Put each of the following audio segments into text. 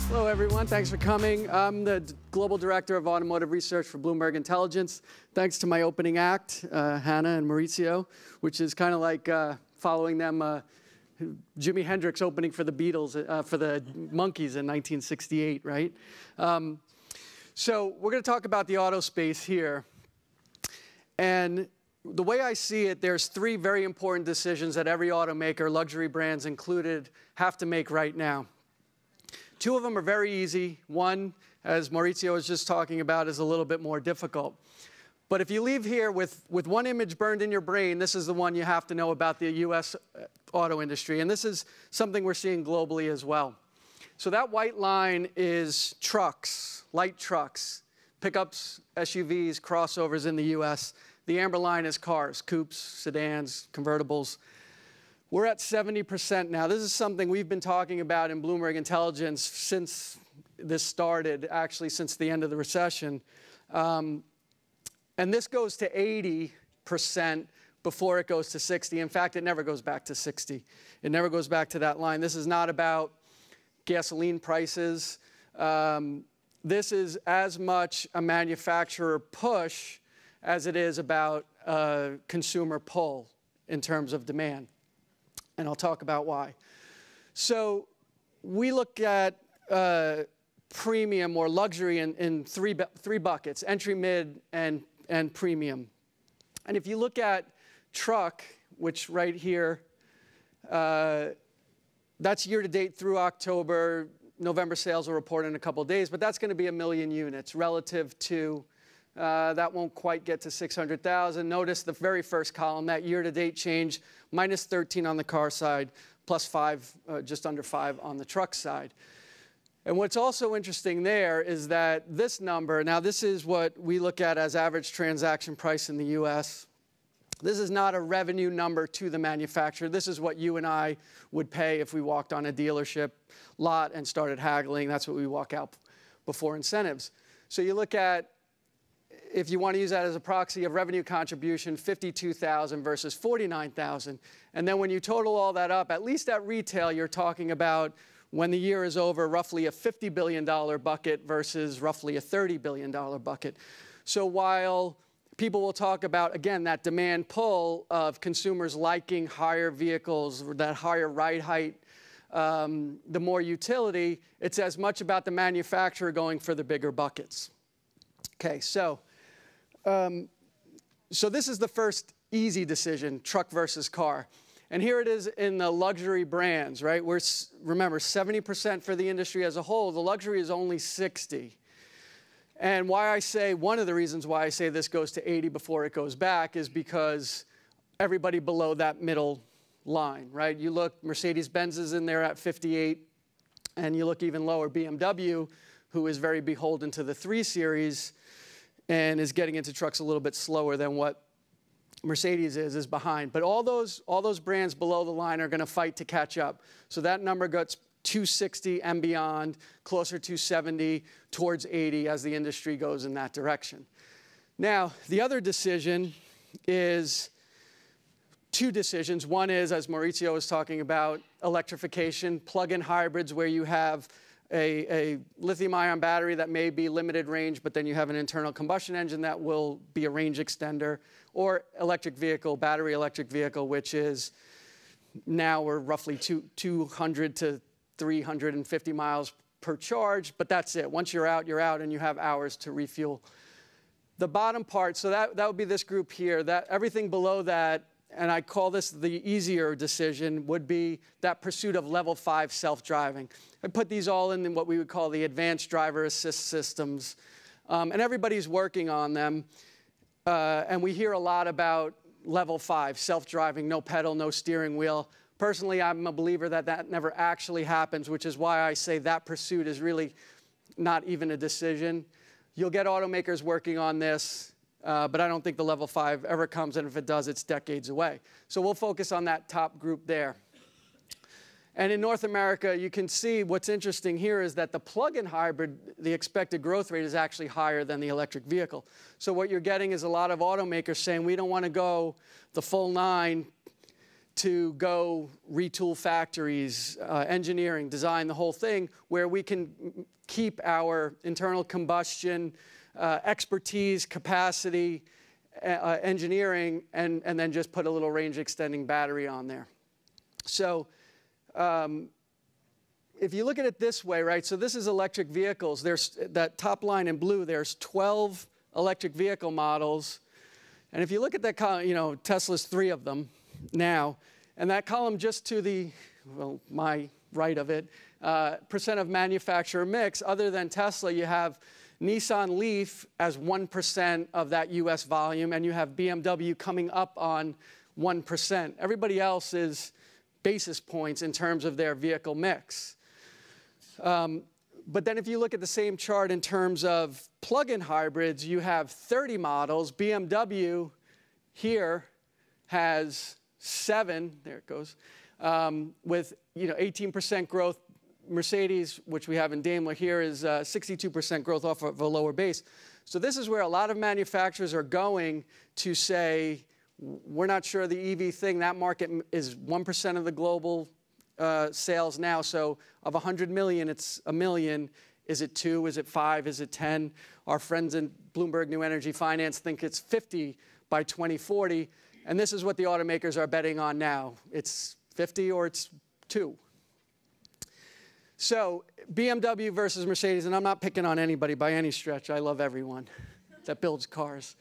Hello, everyone. Thanks for coming. I'm the Global Director of Automotive Research for Bloomberg Intelligence. Thanks to my opening act, Hannah and Maurizio, which is kind of like following them, Jimi Hendrix opening for the Beatles, for the Monkees in 1968, right? So we're going to talk about the auto space here. And the way I see it, there's three very important decisions that every automaker, luxury brands included, have to make right now. Two of them are very easy. One, as Maurizio was just talking about, is a little bit more difficult. But if you leave here with one image burned in your brain, this is the one you have to know about the U.S. auto industry. And this is something we're seeing globally as well. So that white line is trucks, light trucks, pickups, SUVs, crossovers in the U.S. The amber line is cars, coupes, sedans, convertibles. We're at 70% now. This is something we've been talking about in Bloomberg Intelligence since this started, actually since the end of the recession. And this goes to 80% before it goes to 60. In fact, it never goes back to 60. It never goes back to that line. This is not about gasoline prices. This is as much a manufacturer push as it is about consumer pull in terms of demand. And I'll talk about why. So we look at premium or luxury in three buckets: entry, mid, and premium. And if you look at truck, which right here, that's year-to-date through October. November sales will report in a couple of days, but that's going to be 1 million units relative to that won't quite get to 600,000. Notice the very first column, that year-to-date change, minus 13 on the car side, plus 5, just under 5 on the truck side. And what's also interesting there is that this number, now this is what we look at as average transaction price in the U.S. This is not a revenue number to the manufacturer. This is what you and I would pay if we walked on a dealership lot and started haggling. That's what we walk out before incentives. So you look at, if you want to use that as a proxy of revenue contribution, 52,000 versus 49,000. And then when you total all that up, at least at retail, you're talking about, when the year is over, roughly a $50 billion bucket versus roughly a $30 billion bucket. So while people will talk about, again, that demand pull of consumers liking higher vehicles, that higher ride height, the more utility, it's as much about the manufacturer going for the bigger buckets. Okay, so this is the first easy decision, truck versus car. And here it is in the luxury brands, right? Remember, 70% for the industry as a whole. The luxury is only 60. And one of the reasons why I say this goes to 80 before it goes back is because everybody below that middle line, right? You look, Mercedes-Benz is in there at 58, and you look even lower, BMW, who is very beholden to the 3 Series, and is getting into trucks a little bit slower than what Mercedes is behind. But all those brands below the line are going to fight to catch up. So that number gets 260 and beyond, closer to 70, towards 80 as the industry goes in that direction. Now, the other decision is two decisions. One is, as Maurizio was talking about, electrification, plug-in hybrids, where you have a lithium-ion battery that may be limited range, but then you have an internal combustion engine that will be a range extender, or electric vehicle, battery electric vehicle, which is now we're roughly 200 to 350 miles per charge, but that's it. Once you're out, and you have hours to refuel. The bottom part, so that would be this group here, that everything below that, and I call this the easier decision, would be that pursuit of level 5 self-driving. I put these all in what we would call the advanced driver assist systems, and everybody's working on them. And we hear a lot about level 5, self-driving, no pedal, no steering wheel. Personally, I'm a believer that that never actually happens, which is why I say that pursuit is really not even a decision. You'll get automakers working on this, but I don't think the level 5 ever comes, and if it does, it's decades away. So we'll focus on that top group there. And in North America, you can see what's interesting here is that the plug-in hybrid, the expected growth rate is actually higher than the electric vehicle. So what you're getting is a lot of automakers saying, we don't want to go the full 9 to go retool factories, engineering, design, the whole thing, where we can keep our internal combustion expertise, capacity, engineering, and then just put a little range extending battery on there. So if you look at it this way, right, so this is electric vehicles. There's that top line in blue, there's 12 electric vehicle models. And if you look at that column, you know, Tesla's 3 of them now. And that column just to the, well, my right of it, percent of manufacturer mix, other than Tesla, you have Nissan Leaf as 1% of that US volume, and you have BMW coming up on 1%. Everybody else is basis points in terms of their vehicle mix. But then if you look at the same chart in terms of plug-in hybrids, you have 30 models. BMW here has 7, there it goes, with 18% growth. Mercedes, which we have in Daimler here, is 62% growth off of a lower base. So this is where a lot of manufacturers are going to say, we're not sure the EV thing, that market is 1% of the global sales now. So of 100 million, it's a million. Is it 2? Is it 5? Is it 10? Our friends in Bloomberg New Energy Finance think it's 50 by 2040. And this is what the automakers are betting on now. It's 50 or it's 2. So BMW versus Mercedes, and I'm not picking on anybody by any stretch. I love everyone that builds cars.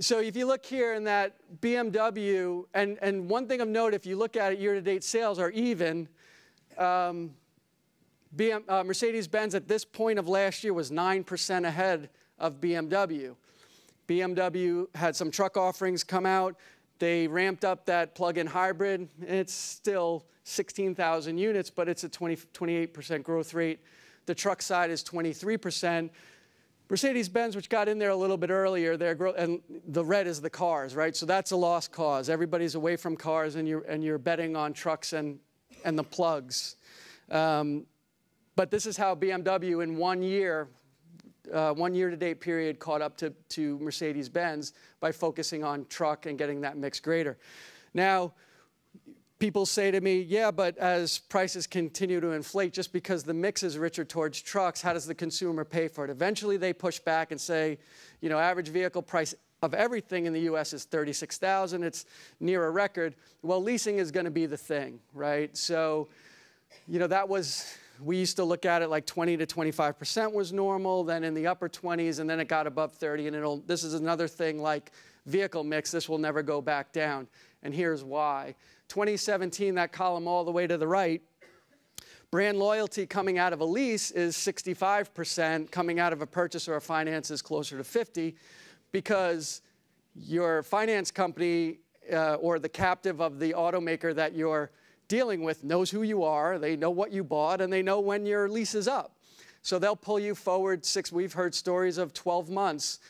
So if you look here in that BMW, and one thing of note, if you look at it, year-to-date sales are even. Mercedes-Benz at this point of last year was 9% ahead of BMW. BMW had some truck offerings come out. They ramped up that plug-in hybrid. It's still 16,000 units, but it's a 28% growth rate. The truck side is 23%. Mercedes-Benz, which got in there a little bit earlier, and the red is the cars, right? So that's a lost cause. Everybody's away from cars, and you're betting on trucks and the plugs. But this is how BMW in 1 year, one year-to-date period, caught up to Mercedes-Benz by focusing on truck and getting that mix greater. Now, people say to me, yeah, but as prices continue to inflate, just because the mix is richer towards trucks, how does the consumer pay for it? Eventually, they push back and say, average vehicle price of everything in the U.S. is $36,000. It's near a record. Well, leasing is going to be the thing, right? So, we used to look at it like 20 to 25% was normal, then in the upper 20s, and then it got above 30. And this is another thing like vehicle mix. This will never go back down. And here's why. 2017, that column all the way to the right, brand loyalty coming out of a lease is 65%, coming out of a purchase or a finance is closer to 50, because your finance company or the captive of the automaker that you're dealing with knows who you are, they know what you bought, and they know when your lease is up. So they'll pull you forward we've heard stories of 12 months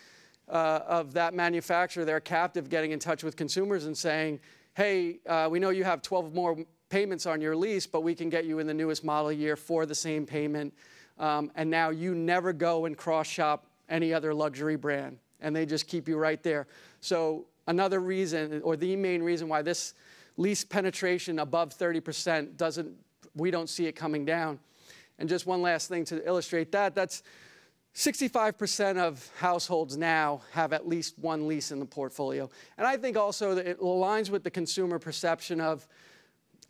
of that manufacturer, their captive, getting in touch with consumers and saying, hey, we know you have 12 more payments on your lease, but we can get you in the newest model year for the same payment. And now you never go and cross-shop any other luxury brand. And they just keep you right there. So another reason, or the main reason why this lease penetration above 30% we don't see it coming down. And just one last thing to illustrate that, that's 65% of households now have at least one lease in the portfolio. And I think also that it aligns with the consumer perception of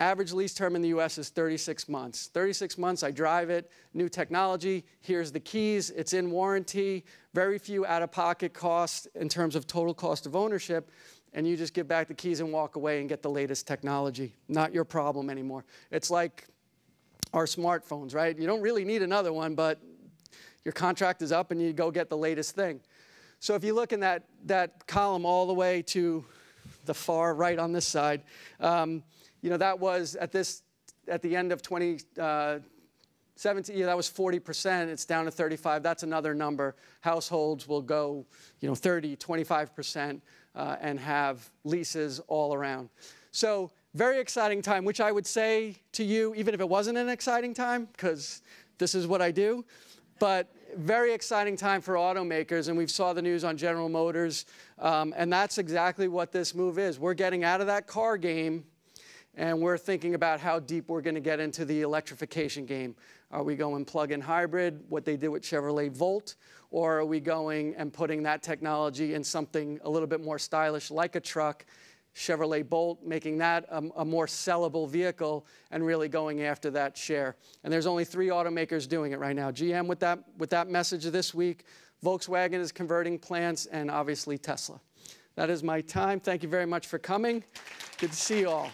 average lease term in the US is 36 months. 36 months, I drive it, new technology, here's the keys, it's in warranty, very few out-of-pocket costs in terms of total cost of ownership, and you just give back the keys and walk away and get the latest technology. Not your problem anymore. It's like our smartphones, right? You don't really need another one, but your contract is up and you go get the latest thing. So if you look in that column all the way to the far right on this side, that was at the end of 2017, that was 40%. It's down to 35. That's another number. Households will go, 30, 25%, and have leases all around. So very exciting time, which I would say to you, even if it wasn't an exciting time, because this is what I do. But very exciting time for automakers, and we saw the news on General Motors, and that's exactly what this move is. We're getting out of that car game, and we're thinking about how deep we're going to get into the electrification game. Are we going plug-in hybrid, what they did with Chevrolet Volt, or are we going and putting that technology in something a little bit more stylish like a truck, Chevrolet Bolt, making that a more sellable vehicle and really going after that share. And there's only 3 automakers doing it right now. GM with that message this week, Volkswagen is converting plants, and obviously Tesla. That is my time. Thank you very much for coming. Good to see you all.